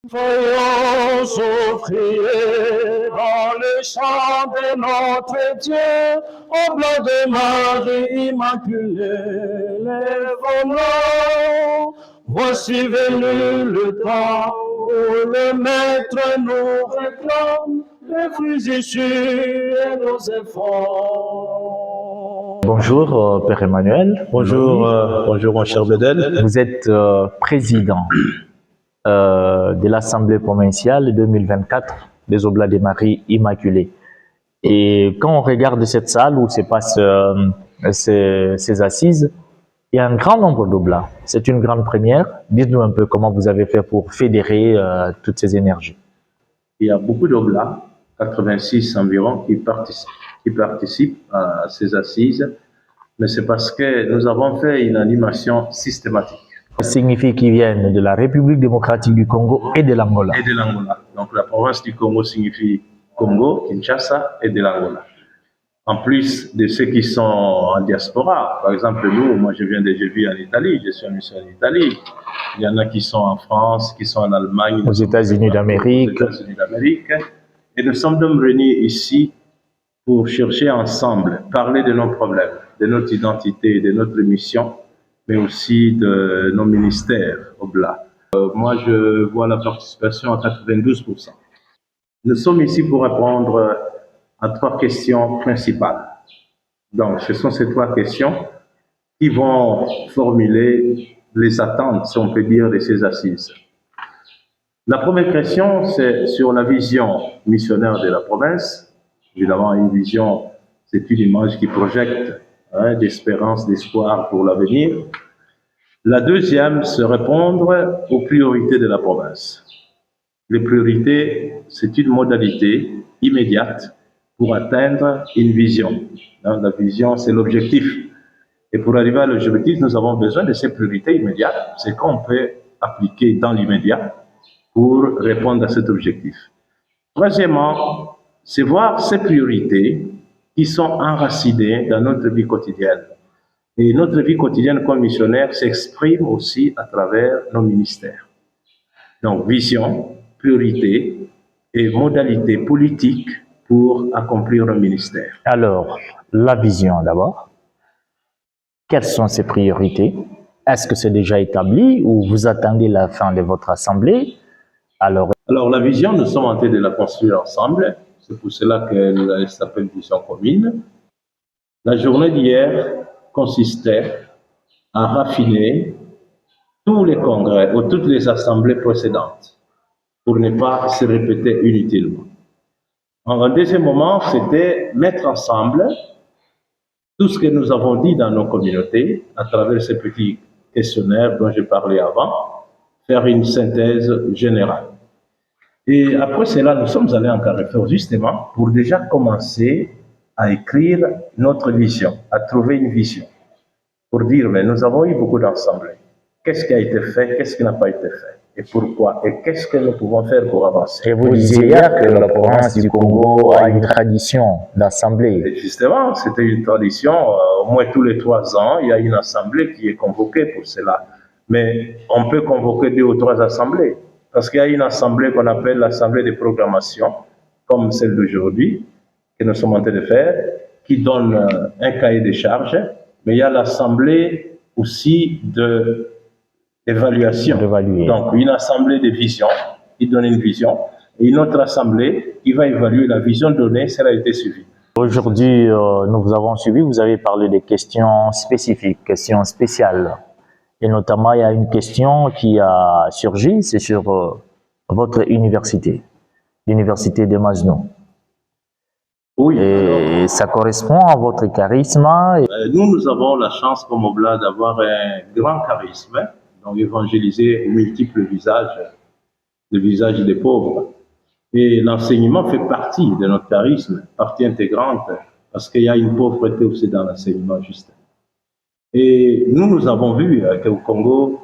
Voyons offrir dans le chant de notre Dieu, au blanc de Marie Immaculée, lèvons-nous. Voici venu le temps où le Maître nous réclame les fruits issus de nos efforts. Bonjour, Père Emmanuel. Bonjour mon cher Bledel. Vous êtes président de l'Assemblée provinciale 2024 des Oblats de Marie Immaculée. Et quand on regarde cette salle où se passent ces assises, il y a un grand nombre d'Oblats. C'est une grande première. Dites-nous un peu comment vous avez fait pour fédérer toutes ces énergies. Il y a beaucoup d'Oblats, 86 environ, qui participent à ces assises, mais c'est parce que nous avons fait une animation systématique. Ça signifie qu'ils viennent de la République démocratique du Congo et de l'Angola. Et de l'Angola. Donc la province du Congo signifie Congo, Kinshasa et de l'Angola. En plus de ceux qui sont en diaspora, par exemple nous, moi je vis en Italie, je suis en mission en Italie. Il y en a qui sont en France, qui sont en Allemagne, aux États-Unis d'Amérique. Et nous sommes donc réunis ici pour chercher ensemble, parler de nos problèmes, de notre identité, de notre mission, mais aussi de nos ministères Oblats. Moi, je vois la participation à 92%. Nous sommes ici pour répondre à 3 questions principales. Donc, ce sont ces 3 questions qui vont formuler les attentes, si on peut dire, de ces assises. La première question, c'est sur la vision missionnaire de la province. Évidemment, une vision, c'est une image qui projette d'espérance, d'espoir pour l'avenir. La deuxième, c'est répondre aux priorités de la province. Les priorités, c'est une modalité immédiate pour atteindre une vision. La vision, c'est l'objectif. Et pour arriver à l'objectif, nous avons besoin de ces priorités immédiates. C'est qu'on peut appliquer dans l'immédiat pour répondre à cet objectif. Troisièmement, c'est voir ces priorités qui sont enracinées dans notre vie quotidienne. Et notre vie quotidienne comme missionnaire s'exprime aussi à travers nos ministères. Donc, vision, priorité et modalités politiques pour accomplir le ministère. Alors, la vision d'abord. Quelles sont ces priorités? Est-ce que c'est déjà établi ou vous attendez la fin de votre assemblée? Alors, la vision, nous sommes en train de la construire ensemble. C'est pour cela qu'elle s'appelle vision commune. La journée d'hier consistait à raffiner tous les congrès ou toutes les assemblées précédentes pour ne pas se répéter inutilement. Un deuxième moment, c'était mettre ensemble tout ce que nous avons dit dans nos communautés à travers ces petits questionnaires dont j'ai parlé avant, faire une synthèse générale. Et après cela, nous sommes allés en Carrefour justement pour déjà commencer à écrire notre vision, à trouver une vision. Pour dire, mais nous avons eu beaucoup d'assemblées. Qu'est-ce qui a été fait, qu'est-ce qui n'a pas été fait, et pourquoi, et qu'est-ce que nous pouvons faire pour avancer. Et vous disiez hier que la province du Congo a une tradition d'assemblée. Et justement, c'était une tradition, au moins tous les 3 ans, il y a une assemblée qui est convoquée pour cela. Mais on peut convoquer 2 ou 3 assemblées. Parce qu'il y a une assemblée qu'on appelle l'assemblée de programmation, comme celle d'aujourd'hui, que nous sommes en train de faire, qui donne un cahier de charges, mais il y a l'assemblée aussi d'évaluation. Donc, une assemblée de vision, qui donne une vision, et une autre assemblée qui va évaluer la vision donnée, si elle a été suivie. Aujourd'hui, nous vous avons suivi, vous avez parlé des questions spécifiques, questions spéciales. Et notamment, il y a une question qui a surgi, c'est sur votre université, l'université de Masno. Oui. Et ça correspond à votre charisme. Nous avons la chance comme Oblat d'avoir un grand charisme, donc évangéliser multiples visages, le visage des pauvres. Et l'enseignement fait partie de notre charisme, partie intégrante, parce qu'il y a une pauvreté aussi dans l'enseignement, justement. Et nous avons vu qu'au Congo,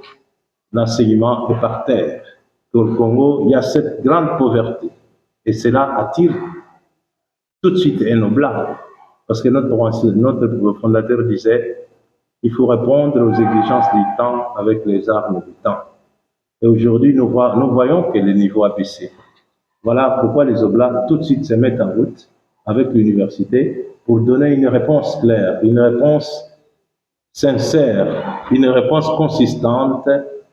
l'enseignement est par terre. Au Congo, il y a cette grande pauvreté. Et cela attire tout de suite un Oblat. Parce que notre fondateur disait, il faut répondre aux exigences du temps avec les armes du temps. Et aujourd'hui, nous voyons que le niveau a baissé. Voilà pourquoi les Oblats tout de suite se mettent en route avec l'université pour donner une réponse claire, une réponse sincère, une réponse consistante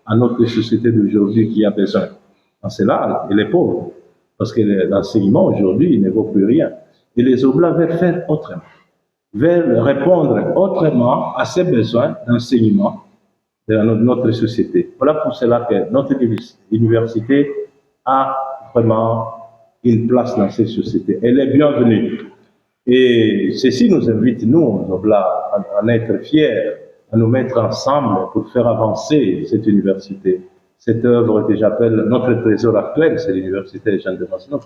à notre société d'aujourd'hui qui a besoin. En cela, elle est pauvre, parce que l'enseignement aujourd'hui ne vaut plus rien. Et les Oblats veulent faire autrement, veulent répondre autrement à ces besoins d'enseignement de notre société. Voilà pour cela que notre université a vraiment une place dans cette société. Elle est bienvenue. Et ceci nous invite, nous, Oblats, à en être fiers, à nous mettre ensemble pour faire avancer cette université. Cette œuvre que j'appelle notre trésor actuel, c'est l'université Jean de Masnou.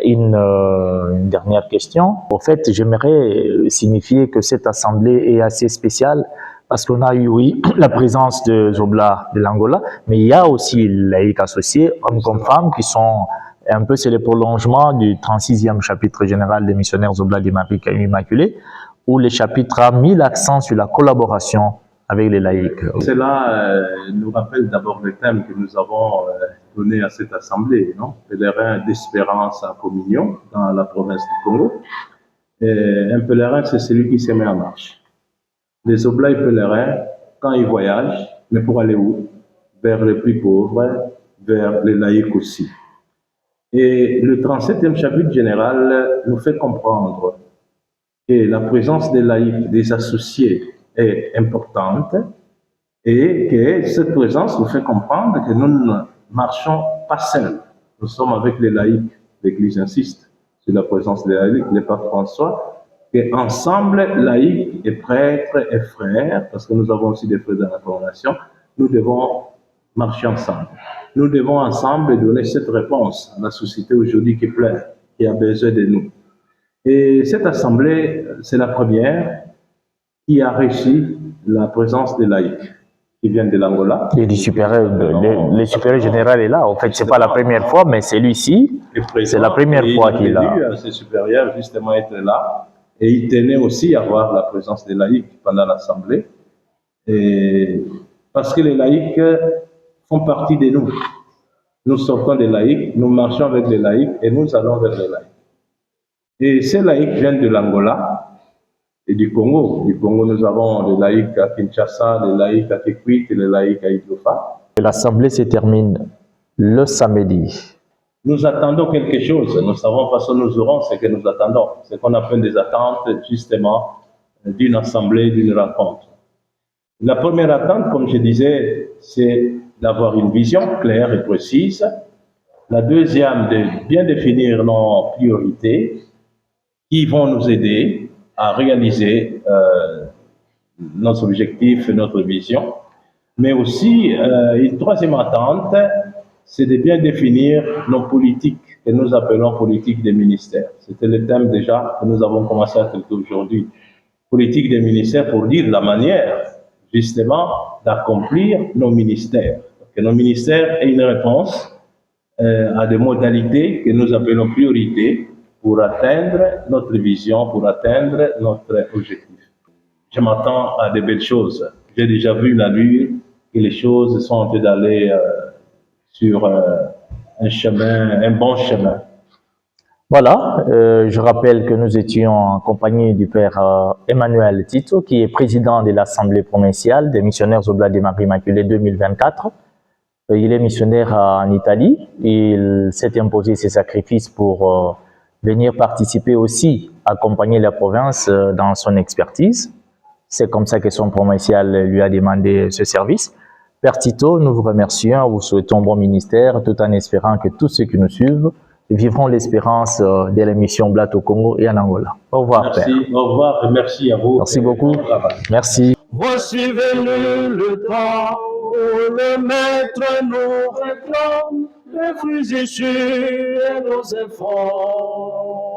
Une dernière question. En fait, j'aimerais signifier que cette assemblée est assez spéciale parce qu'on a eu, oui, la présence des Oblats de l'Angola, mais il y a aussi les laïcs associés, hommes comme femmes, qui sont un peu, c'est le prolongement du 36e chapitre général des missionnaires Oblats de Marie Immaculée, où le chapitre a mis l'accent sur la collaboration avec les laïcs. Cela nous rappelle d'abord le thème que nous avons donné à cette assemblée, non? Pèlerin d'espérance en communion dans la province du Congo. Et un pèlerin, c'est celui qui se met en marche. Les Oblats et pèlerins, quand ils voyagent, mais pour aller où? Vers les plus pauvres, vers les laïcs aussi. Et le 37e chapitre général nous fait comprendre que la présence des laïcs, des associés, est importante et que cette présence nous fait comprendre que nous ne marchons pas seuls. Nous sommes avec les laïcs. L'Église insiste sur la présence des laïcs, le pape François, qu'ensemble, laïcs et prêtres et frères, parce que nous avons aussi des frères dans la congregation, nous devons marcher ensemble. Nous devons ensemble donner cette réponse à la société aujourd'hui qui pleure, qui a besoin de nous. Et cette assemblée, c'est la première qui a réussi la présence des laïcs qui viennent de l'Angola. Et le supérieur général est là. En fait, c'est pas la première fois, mais celui-ci, c'est la première fois qu'il est là. Il a ses supérieurs justement être là. Et il tenait aussi à voir la présence des laïcs pendant l'assemblée. Parce que les laïcs font partie de nous. Nous sortons des laïcs, nous marchons avec les laïcs et nous allons vers les laïcs. Et ces laïcs viennent de l'Angola et du Congo. Du Congo, nous avons les laïcs à Kinshasa, les laïcs à Kikwit et les laïcs à Idiofa. L'assemblée se termine le samedi. Nous attendons quelque chose. Nous savons parce que nous aurons ce que nous attendons. Ce qu'on appelle des attentes, justement, d'une assemblée, d'une rencontre. La première attente, comme je disais, c'est d'avoir une vision claire et précise. La deuxième, de bien définir nos priorités qui vont nous aider à réaliser nos objectifs et notre vision. Mais aussi, une troisième attente, c'est de bien définir nos politiques que nous appelons politiques des ministères. C'était le thème déjà que nous avons commencé à traiter aujourd'hui. Politique des ministères pour dire la manière, justement, d'accomplir nos ministères. Que nos ministères aient une réponse à des modalités que nous appelons priorités pour atteindre notre vision, pour atteindre notre objectif. Je m'attends à de belles choses. J'ai déjà vu l'allure que les choses sont en train d'aller sur un chemin, un bon chemin. Voilà, je rappelle que nous étions en compagnie du père Emmanuel Tito, qui est président de l'Assemblée provinciale des missionnaires Oblats de Marie Immaculée 2024. Il est missionnaire en Italie. Il s'est imposé ses sacrifices pour venir participer aussi, accompagner la province dans son expertise. C'est comme ça que son provincial lui a demandé ce service. Père Tito, nous vous remercions, vous souhaitons bon ministère, tout en espérant que tous ceux qui nous suivent vivront l'espérance de la mission Oblat au Congo et en Angola. Au revoir, merci, Père. Au revoir et merci à vous. Merci beaucoup. Merci. Voici venu le temps où le Maître nous réclame les fruits issus et nos efforts.